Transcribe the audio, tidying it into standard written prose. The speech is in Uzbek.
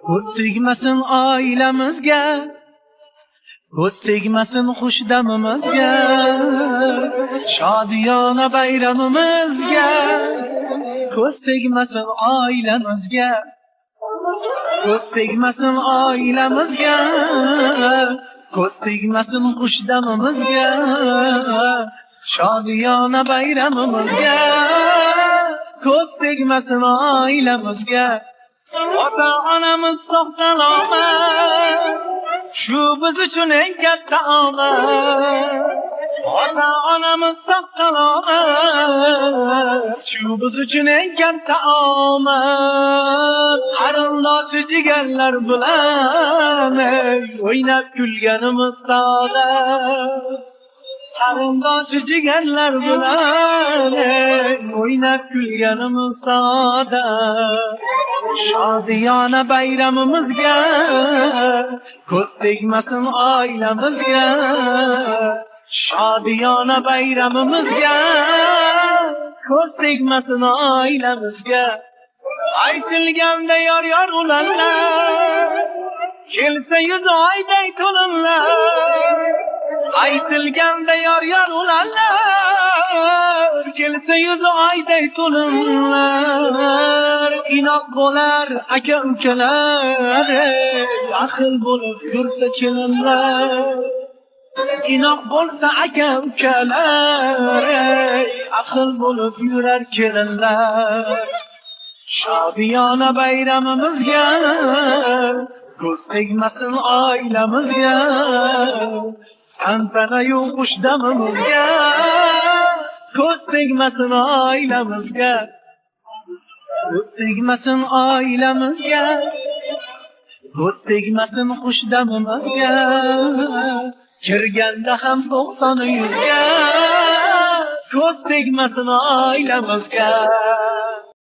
ko'z tegmasin oilamizga, ko'z tegmasin xushdamimizga, shodiyona bayramimizga, ko'z tegmasin oilamizga, ko'z tegmasin oilamizga, ko'z tegmasin xushdamimizga, shodiyona bayramimizga, ko'z tegmasin oilamizga. Ota-onamiz sog' salomat, shu biz uchun eng katta omad. Ota-onamiz sog' salomat, shu biz uchun eng katta omad. Qarindoshi jigarlar bilan o'ynab kulganimiz saodat. Qarindoshi jigarlar bilan o'ynab kulganimiz saodat. Shodiyona bayramimizga, ko'z tegmasin oilamizga, shodiyona bayramimizga, ko'z tegmasin oilamizga. Aytilganda yor ulanlar, kelsa yuz oyday to'linlar. Aytilganda yor ulanlar, kelsa yuz oyday to'linlar. Inoq bo'lar aka ukalar, ahil bo'lib yursa kelinlar. Inoq bo'lsa aka ukalar, ahil bo'lib yurar kelinlar. Shodiyona bayramimizga, ko'z tegmasin oilamizga, tantana-yu xushdamimizga, ko'z tegmasin oilamizga, ko'z tegmasin oilamizga, ko'z tegmasin xushdamimizga, kirganda ham 90 100 ga, ko'z tegmasin oilamizga.